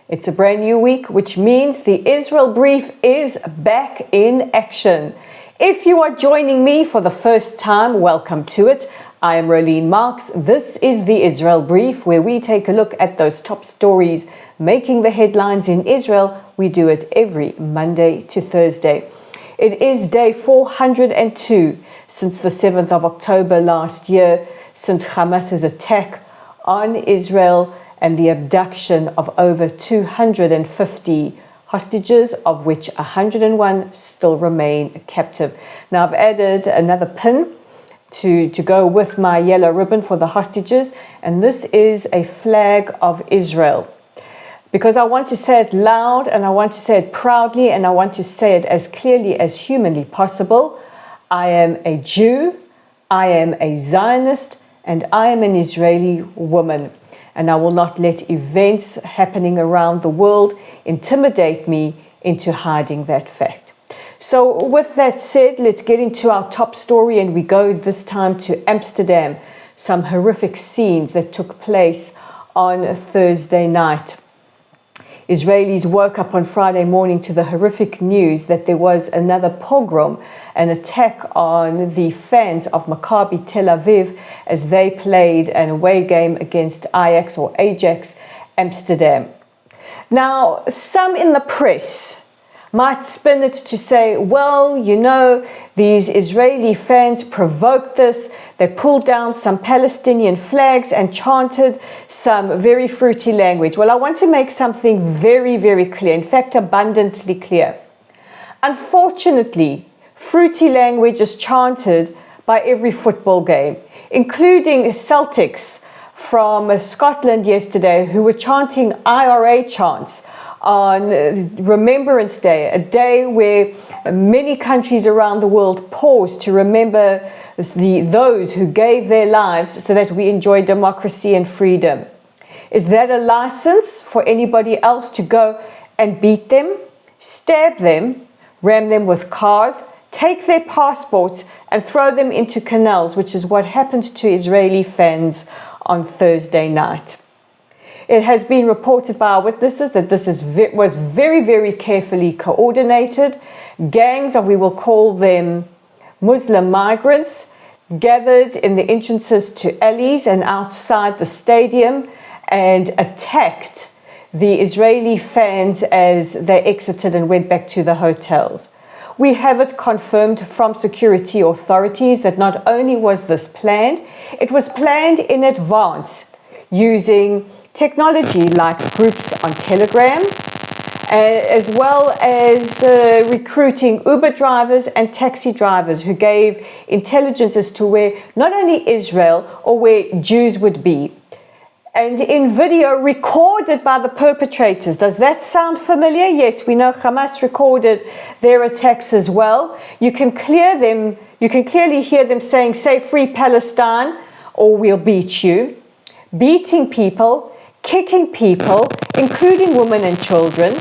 It's a brand new week, which means the Israel Brief is back in action. If you are joining me for the first time, welcome to it. I am Rolene Marks. This is the Israel Brief, where we take a look at those top stories making the headlines in Israel. We do it every Monday to Thursday. It is day 402 since the 7th of October last year, since Hamas's attack on Israel and the abduction of over 250 hostages, of which 101 still remain captive. Now, I've added another pin to go with my yellow ribbon for the hostages, and this is a flag of Israel. Because I want to say it loud, and I want to say it proudly, and I want to say it as clearly as humanly possible. I am a Jew, I am a Zionist, and I am an Israeli woman. And I will not let events happening around the world intimidate me into hiding that fact. So with that said, let's get into our top story, and we go this time to Amsterdam. Some horrific scenes that took place on Thursday night. Israelis woke up on Friday morning to the horrific news that there was another pogrom, an attack on the fans of Maccabi Tel Aviv as they played an away game against Ajax Amsterdam. Now, some in the press might spin it to say, well, you know, these Israeli fans provoked this. They pulled down some Palestinian flags and chanted some very fruity language. Well, I want to make something very, very clear, in fact, abundantly clear. Unfortunately, fruity language is chanted by every football game, including Celtics from Scotland yesterday, who were chanting IRA chants on Remembrance Day, a day where many countries around the world pause to remember those who gave their lives so that we enjoy democracy and freedom. Is that a license for anybody else to go and beat them, stab them, ram them with cars, take their passports and throw them into canals, which is what happened to Israeli fans on Thursday night? It has been reported by our witnesses that this was very, very carefully coordinated. Gangs of, we will call them Muslim migrants, gathered in the entrances to alleys and outside the stadium and attacked the Israeli fans as they exited and went back to the hotels. We have it confirmed from security authorities that not only was this planned, it was planned in advance using technology like groups on Telegram, as well as recruiting Uber drivers and taxi drivers who gave intelligence as to where not only Israel or where Jews would be. And in video recorded by the perpetrators. Does that sound familiar? Yes, we know Hamas recorded their attacks as well. You can clearly hear them saying, say free Palestine or we'll beat you. Beating people, kicking people, including women and children,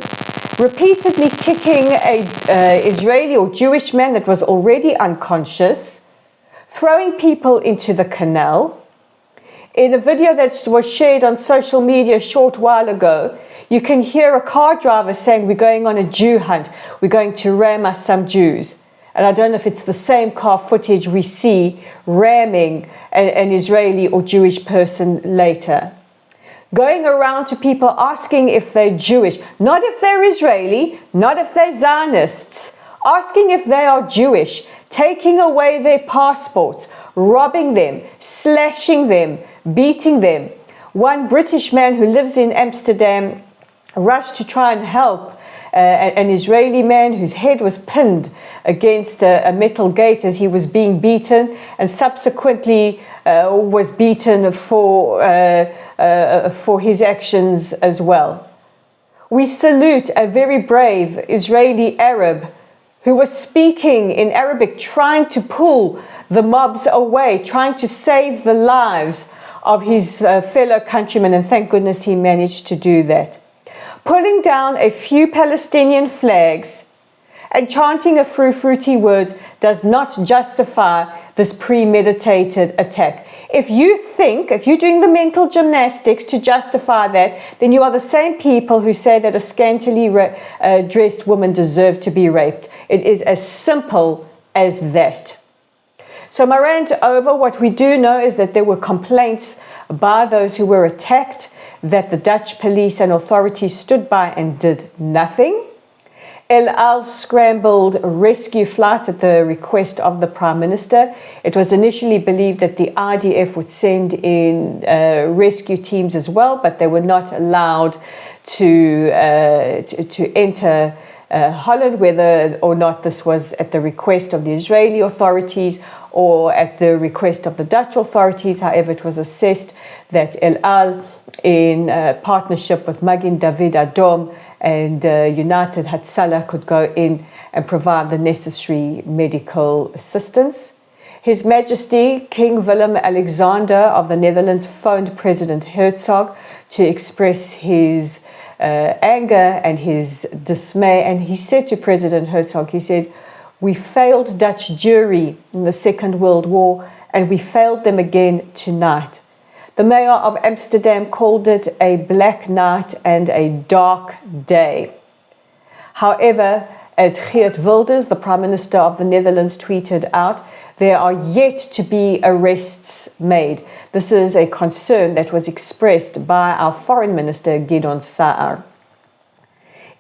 repeatedly kicking a Israeli or Jewish man that was already unconscious, throwing people into the canal. In a video that was shared on social media a short while ago, you can hear a car driver saying, we're going on a Jew hunt, we're going to ram us some Jews. And I don't know if it's the same car footage we see ramming an Israeli or Jewish person later. Going around to people asking if they're Jewish, not if they're Israeli, not if they're Zionists, asking if they are Jewish, taking away their passports, robbing them, slashing them, beating them. One British man who lives in Amsterdam rushed to try and help an Israeli man whose head was pinned against a metal gate as he was being beaten, and subsequently was beaten for his actions as well. We salute a very brave Israeli Arab who was speaking in Arabic, trying to pull the mobs away, trying to save the lives of his fellow countrymen, and thank goodness he managed to do that. Pulling down a few Palestinian flags and chanting a few fruity words does not justify this premeditated attack. If you're doing the mental gymnastics to justify that, then you are the same people who say that a scantily dressed woman deserved to be raped. It is as simple as that. So my rant over. What we do know is that there were complaints by those who were attacked that the Dutch police and authorities stood by and did nothing. El Al scrambled rescue flights at the request of the Prime Minister. It was initially believed that the IDF would send in rescue teams as well, but they were not allowed to enter Holland, whether or not this was at the request of the Israeli authorities or at the request of the Dutch authorities. However, it was assessed that El Al, in partnership with Magen David Adom and United Hatzalah, could go in and provide the necessary medical assistance. His Majesty King Willem-Alexander of the Netherlands phoned President Herzog to express his anger and his dismay, and he said to President Herzog, he said, "We failed Dutch Jewry in the Second World War, and we failed them again tonight." The mayor of Amsterdam called it a black night and a dark day. However, as Geert Wilders, the Prime Minister of the Netherlands, tweeted out, there are yet to be arrests made. This is a concern that was expressed by our Foreign Minister, Gideon Saar.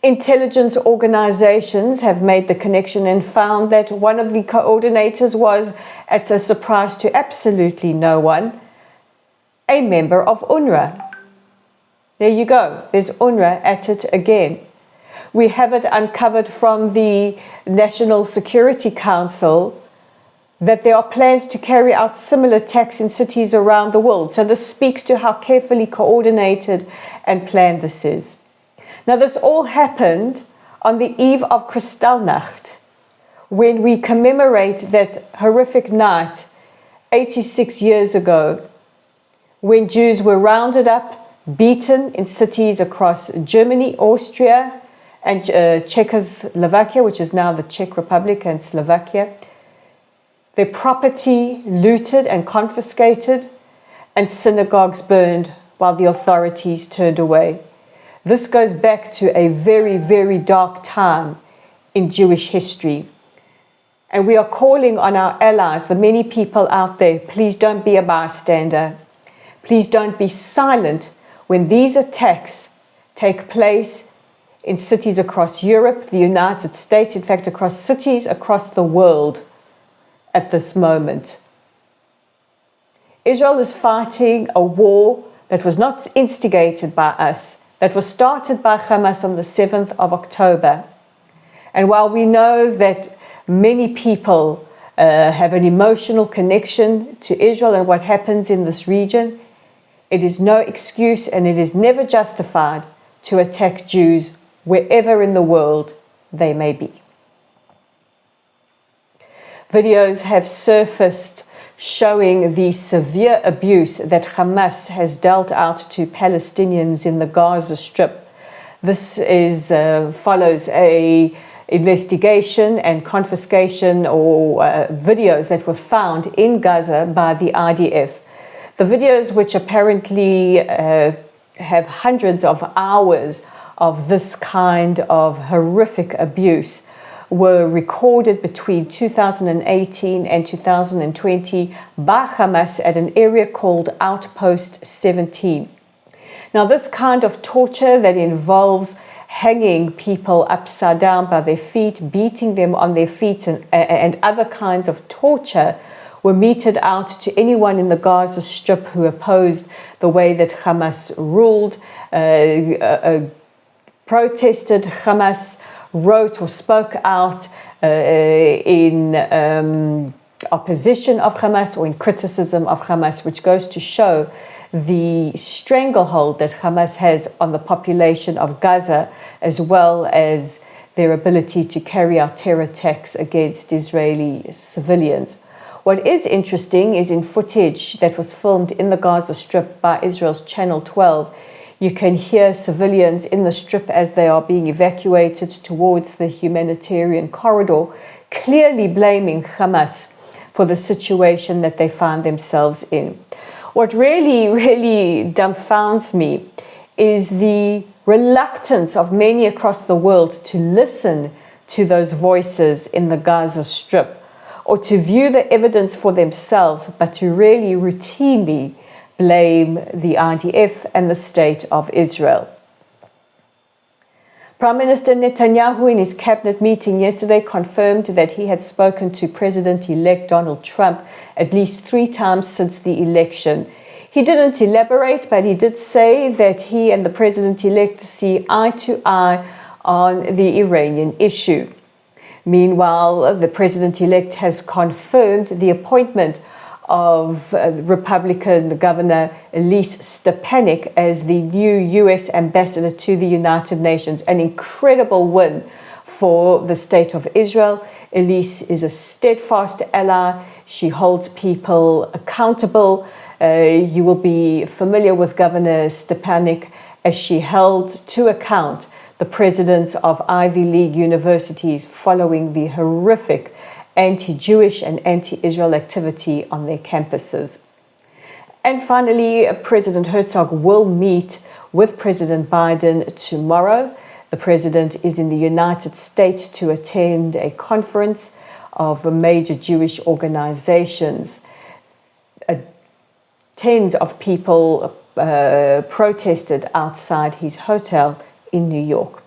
Intelligence organizations have made the connection and found that one of the coordinators was, at a surprise to absolutely no one, a member of UNRWA. There you go. There's UNRWA at it again. We have it uncovered from the National Security Council that there are plans to carry out similar attacks in cities around the world. So this speaks to how carefully coordinated and planned this is. Now, this all happened on the eve of Kristallnacht, when we commemorate that horrific night 86 years ago, when Jews were rounded up, beaten in cities across Germany, Austria, and Czechoslovakia, which is now the Czech Republic and Slovakia. Their property looted and confiscated, and synagogues burned while the authorities turned away. This goes back to a very, very dark time in Jewish history. And we are calling on our allies, the many people out there, please don't be a bystander. Please don't be silent when these attacks take place in cities across Europe, the United States, in fact, across cities across the world at this moment. Israel is fighting a war that was not instigated by us, that was started by Hamas on the 7th of October. And while we know that many people have an emotional connection to Israel and what happens in this region, it is no excuse and it is never justified to attack Jews wherever in the world they may be. Videos have surfaced showing the severe abuse that Hamas has dealt out to Palestinians in the Gaza Strip. This is follows a investigation and confiscation or videos that were found in Gaza by the IDF. The videos, which apparently have hundreds of hours of this kind of horrific abuse, were recorded between 2018 and 2020 by Hamas at an area called Outpost 17. Now, this kind of torture that involves hanging people upside down by their feet, beating them on their feet, and other kinds of torture were meted out to anyone in the Gaza Strip who opposed the way that Hamas ruled, protested Hamas, wrote or spoke out in opposition of Hamas or in criticism of Hamas, which goes to show the stranglehold that Hamas has on the population of Gaza, as well as their ability to carry out terror attacks against Israeli civilians. What is interesting is in footage that was filmed in the Gaza Strip by Israel's Channel 12, you can hear civilians in the strip as they are being evacuated towards the humanitarian corridor, clearly blaming Hamas for the situation that they find themselves in. What really, really dumbfounds me is the reluctance of many across the world to listen to those voices in the Gaza Strip, or to view the evidence for themselves, but to really routinely blame the IDF and the state of Israel. Prime Minister Netanyahu, in his cabinet meeting yesterday, confirmed that he had spoken to President-elect Donald Trump at least 3 times since the election. He didn't elaborate, but he did say that he and the President-elect see eye to eye on the Iranian issue. Meanwhile, the President-elect has confirmed the appointment of Republican Governor Elise Stepanik as the new U.S. ambassador to the United Nations. An incredible win for the state of Israel. Elise is a steadfast ally. She holds people accountable. You will be familiar with Governor Stepanik, as she held to account the presidents of Ivy League universities following the horrific anti-Jewish and anti-Israel activity on their campuses. And finally, President Herzog will meet with President Biden tomorrow. The president is in the United States to attend a conference of major Jewish organizations. Tens of people protested outside his hotel in New York.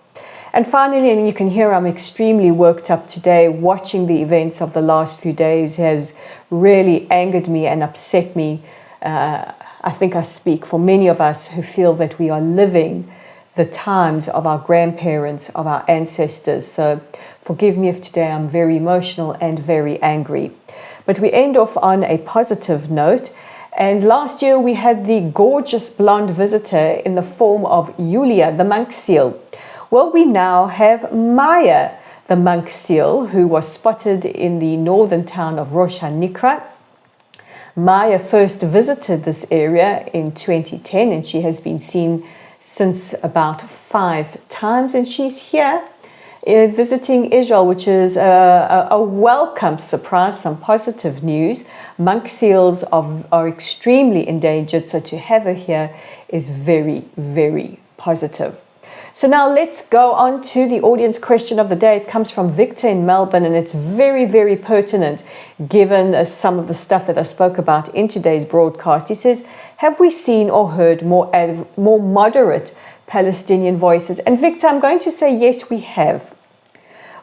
And finally, and you can hear I'm extremely worked up today, watching the events of the last few days has really angered me and upset me. I think I speak for many of us who feel that we are living the times of our grandparents, of our ancestors. So forgive me if today I'm very emotional and very angry. But we end off on a positive note. And last year we had the gorgeous blonde visitor in the form of Yulia, the monk seal. Well, we now have Maya, the monk seal, who was spotted in the northern town of Rosh HaNikra. Maya first visited this area in 2010, and she has been seen since about 5 times, and she's here visiting Israel, which is a welcome surprise, some positive news. Monk seals are extremely endangered, so to have her here is very, very positive. So now let's go on to the audience question of the day. It comes from Victor in Melbourne, and it's very, very pertinent given some of the stuff that I spoke about in today's broadcast. He says, have we seen or heard more moderate Palestinian voices? And Victor, I'm going to say yes, we have.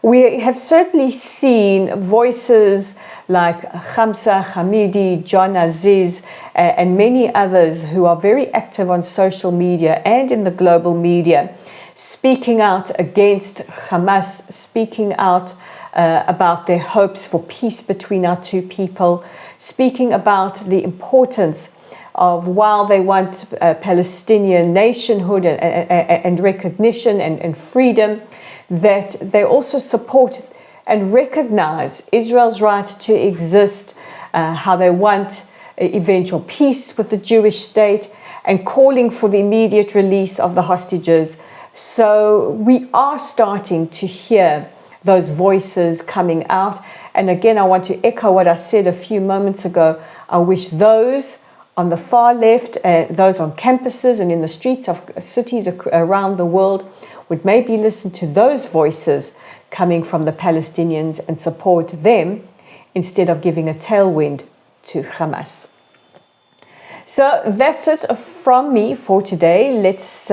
We have certainly seen voices like Khamsa Hamidi, John Aziz, and many others who are very active on social media and in the global media, speaking out against Hamas, speaking out about their hopes for peace between our two people, speaking about the importance of, while they want Palestinian nationhood and recognition and freedom, that they also support and recognize Israel's right to exist, how they want eventual peace with the Jewish state, and calling for the immediate release of the hostages. So we are starting to hear those voices coming out. And again, I want to echo what I said a few moments ago. I wish those on the far left, those on campuses and in the streets of cities around the world, would maybe listen to those voices coming from the Palestinians and support them instead of giving a tailwind to Hamas. So that's it from me for today. Let's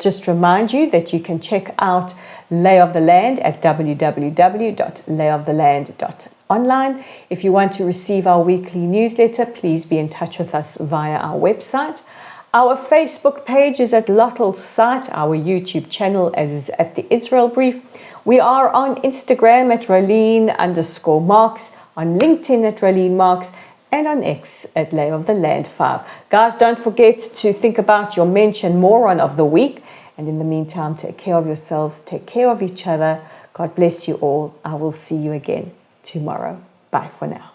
just remind you that you can check out Lay of the Land at www.layoftheland.online. If you want to receive our weekly newsletter, please be in touch with us via our website. Our Facebook page is at Lottel's site. Our YouTube channel is at the Israel Brief. We are on Instagram at Rolene_Marks, on LinkedIn at Rolene Marks, and on X at Lay of the Land 5. Guys, don't forget to think about your mention moron of the week. And in the meantime, take care of yourselves, take care of each other. God bless you all. I will see you again tomorrow. Bye for now.